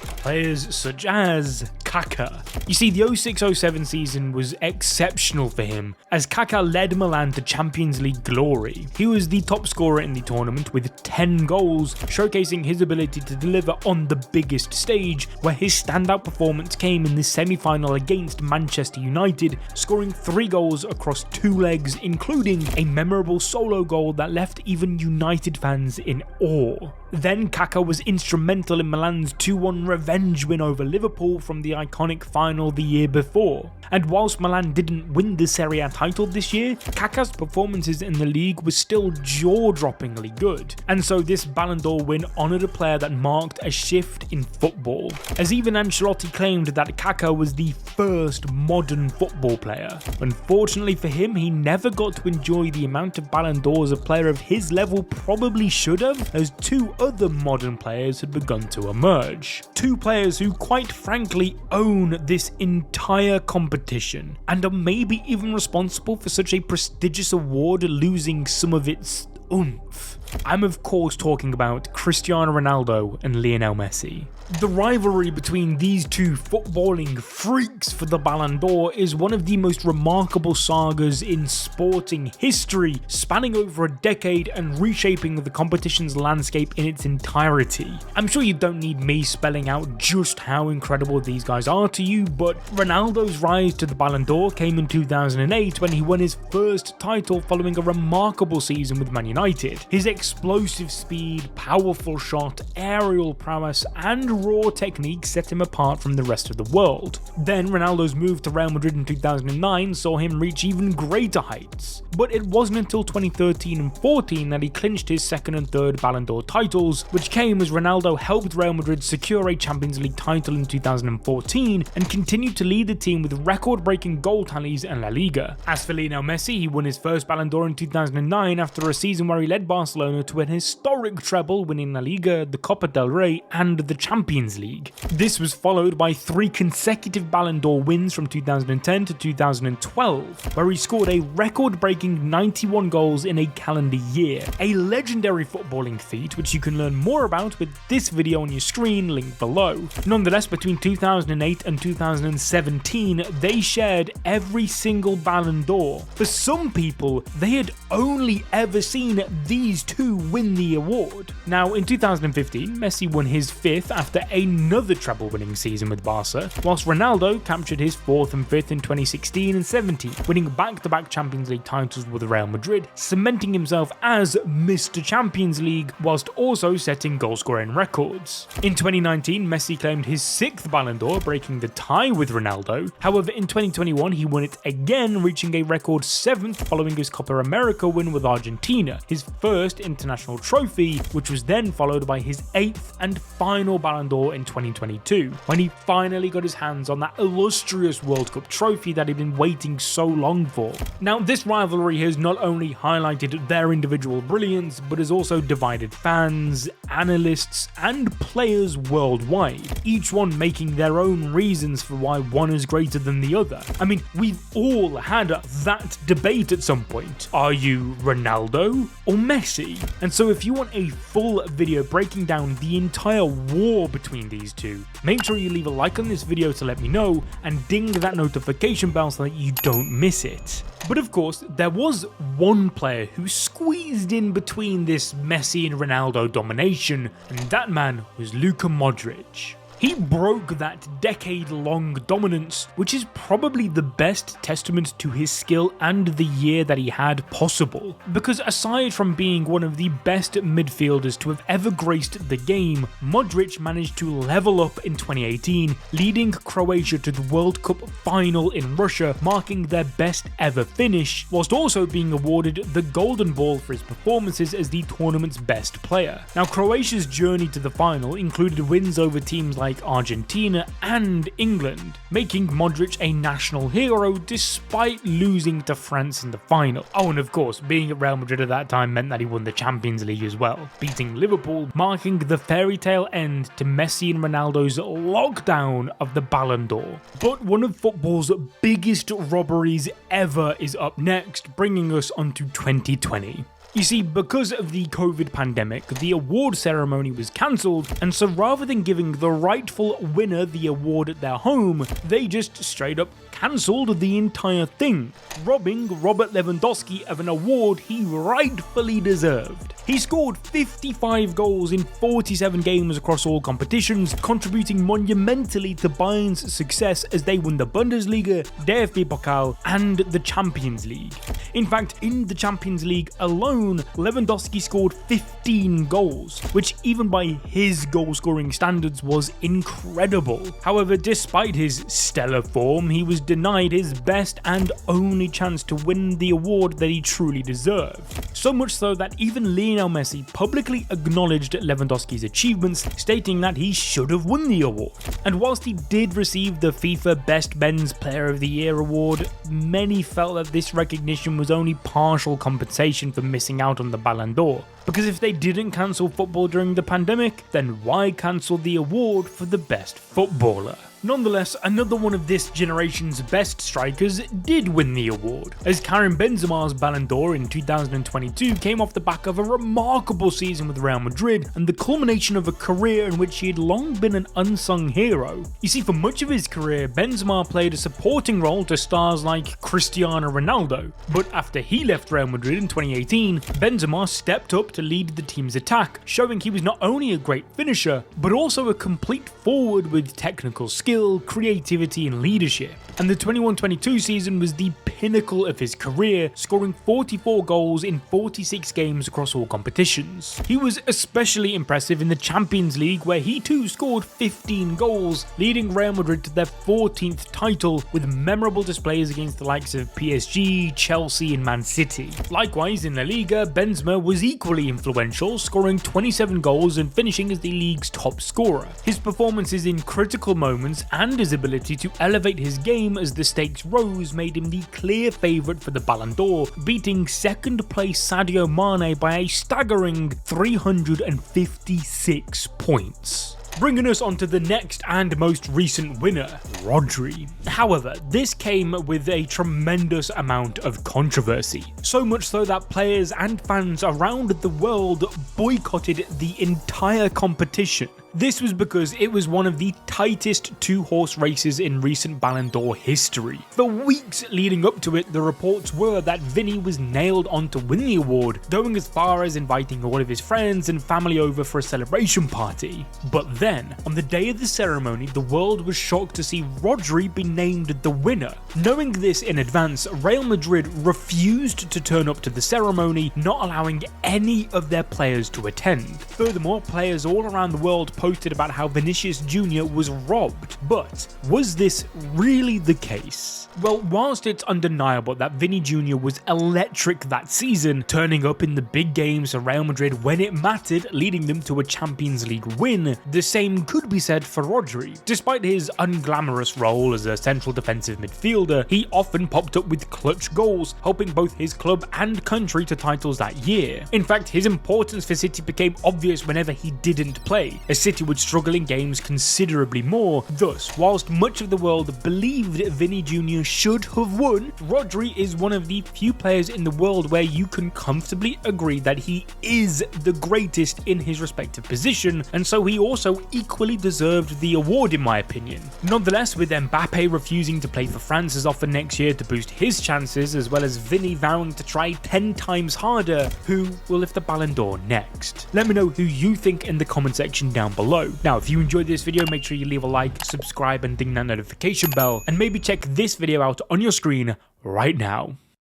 such as Kaká. You see, the 06-07 season was exceptional for him, as Kaká led Milan to Champions League glory. He was the top scorer in the tournament with 10 goals, showcasing his ability to deliver on the biggest stage, where his standout performance came in the semi-final against Manchester United, scoring 3 goals across 2 legs, including a memorable solo goal that left even United fans in awe. Then Kaká was instrumental in Milan's 2-1 revenge win over Liverpool from the iconic final the year before. And whilst Milan didn't win the Serie A title this year, Kaká's performances in the league were still jaw-droppingly good. And so this Ballon d'Or win honoured a player that marked a shift in football, as even Ancelotti claimed that Kaká was the first modern football player. Unfortunately for him, he never got to enjoy the amount of Ballon d'Ors a player of his level probably should have, as 2 other modern players had begun to emerge. 2 players who quite frankly own this entire competition, and are maybe even responsible for such a prestigious award losing some of its oomph. I'm of course talking about Cristiano Ronaldo and Lionel Messi. The rivalry between these 2 footballing freaks for the Ballon d'Or is one of the most remarkable sagas in sporting history, spanning over a decade and reshaping the competition's landscape in its entirety. I'm sure you don't need me spelling out just how incredible these guys are to you, but Ronaldo's rise to the Ballon d'Or came in 2008 when he won his first title following a remarkable season with Man United. His explosive speed, powerful shot, aerial prowess, and raw technique set him apart from the rest of the world. Then Ronaldo's move to Real Madrid in 2009 saw him reach even greater heights. But it wasn't until 2013 and 14 that he clinched his 2nd and 3rd Ballon d'Or titles, which came as Ronaldo helped Real Madrid secure a Champions League title in 2014 and continued to lead the team with record-breaking goal tallies in La Liga. As for Lionel Messi, he won his first Ballon d'Or in 2009 after a season where he led Barcelona to an historic treble, winning La Liga, the Copa del Rey, and the Champions Champions League. This was followed by 3 consecutive Ballon d'Or wins from 2010 to 2012, where he scored a record-breaking 91 goals in a calendar year, a legendary footballing feat which you can learn more about with this video on your screen linked below. Nonetheless, between 2008 and 2017, they shared every single Ballon d'Or. For some people, they had only ever seen these two win the award. Now, in 2015, Messi won his 5th after another treble-winning season with Barca, whilst Ronaldo captured his 4th and 5th in 2016 and 17, winning back-to-back Champions League titles with Real Madrid, cementing himself as Mr. Champions League, whilst also setting goal-scoring records. In 2019, Messi claimed his 6th Ballon d'Or, breaking the tie with Ronaldo. However, in 2021, he won it again, reaching a record 7th following his Copa America win with Argentina, his first international trophy, which was then followed by his 8th and final Ballon d'Or in 2022, when he finally got his hands on that illustrious World Cup trophy that he'd been waiting so long for. Now, this rivalry has not only highlighted their individual brilliance, but has also divided fans, analysts, and players worldwide, each one making their own reasons for why one is greater than the other. I mean, we've all had that debate at some point. Are you Ronaldo or Messi? And so if you want a full video breaking down the entire war between these two, make sure you leave a like on this video to let me know, and ding that notification bell so that you don't miss it. But of course, there was one player who squeezed in between this Messi and Ronaldo domination, and that man was Luka Modric. He broke that decade-long dominance, which is probably the best testament to his skill and the year that he had possible. Because aside from being one of the best midfielders to have ever graced the game, Modric managed to level up in 2018, leading Croatia to the World Cup final in Russia, marking their best ever finish, whilst also being awarded the Golden Ball for his performances as the tournament's best player. Now, Croatia's journey to the final included wins over teams like Argentina and England, making Modric a national hero despite losing to France in the final. Oh, and of course, being at Real Madrid at that time meant that he won the Champions League as well, beating Liverpool, marking the fairy tale end to Messi and Ronaldo's lockdown of the Ballon d'Or. But one of football's biggest robberies ever is up next, bringing us onto 2020. You see, because of the COVID pandemic, the award ceremony was cancelled, and so rather than giving the rightful winner the award at their home, they just straight up cancelled the entire thing, robbing Robert Lewandowski of an award he rightfully deserved. He scored 55 goals in 47 games across all competitions, contributing monumentally to Bayern's success as they won the Bundesliga, DFB Pokal, and the Champions League. In fact, in the Champions League alone, Lewandowski scored 15 goals, which even by his goal-scoring standards was incredible. However, despite his stellar form, he was denied his best and only chance to win the award that he truly deserved. So much so that even Lionel Messi publicly acknowledged Lewandowski's achievements, stating that he should have won the award. And whilst he did receive the FIFA Best Men's Player of the Year award, many felt that this recognition was only partial compensation for missing out on the Ballon d'Or. Because if they didn't cancel football during the pandemic, then why cancel the award for the best footballer? Nonetheless, another one of this generation's best strikers did win the award, as Karim Benzema's Ballon d'Or in 2022 came off the back of a remarkable season with Real Madrid and the culmination of a career in which he had long been an unsung hero. You see, for much of his career, Benzema played a supporting role to stars like Cristiano Ronaldo, but after he left Real Madrid in 2018, Benzema stepped up to lead the team's attack, showing he was not only a great finisher, but also a complete forward with technical skill, creativity and leadership. And the 21-22 season was the pinnacle of his career, scoring 44 goals in 46 games across all competitions. He was especially impressive in the Champions League, where he too scored 15 goals, leading Real Madrid to their 14th title with memorable displays against the likes of PSG, Chelsea and Man City. Likewise, in La Liga, Benzema was equally influential, scoring 27 goals and finishing as the league's top scorer. His performances in critical moments and his ability to elevate his game as the stakes rose made him the clear favourite for the Ballon d'Or, beating second place Sadio Mane by a staggering 356 points. Bringing us on to the next and most recent winner, Rodri. However, this came with a tremendous amount of controversy, so much so that players and fans around the world boycotted the entire competition. This was because it was one of the tightest two-horse races in recent Ballon d'Or history. For weeks leading up to it, the reports were that Vinny was nailed on to win the award, going as far as inviting all of his friends and family over for a celebration party. But then, on the day of the ceremony, the world was shocked to see Rodri be named the winner. Knowing this in advance, Real Madrid refused to turn up to the ceremony, not allowing any of their players to attend. Furthermore, players all around the world posted about how Vinicius Jr. was robbed. But was this really the case? Well, whilst it's undeniable that Vinny Jr. was electric that season, turning up in the big games for Real Madrid when it mattered, leading them to a Champions League win, the same could be said for Rodri. Despite his unglamorous role as a central defensive midfielder, he often popped up with clutch goals, helping both his club and country to titles that year. In fact, his importance for City became obvious whenever he didn't play, as City would struggle in games considerably more. Thus, whilst much of the world believed Vinny Jr. should have won, Rodri is one of the few players in the world where you can comfortably agree that he is the greatest in his respective position, and so he also equally deserved the award in my opinion. Nonetheless, with Mbappe refusing to play for France as often next year to boost his chances, as well as Vinny vowing to try 10 times harder, who will lift the Ballon d'Or next? Let me know who you think in the comment section down below. Now, if you enjoyed this video, make sure you leave a like, subscribe and ding that notification bell, and maybe check this video out on your screen right now.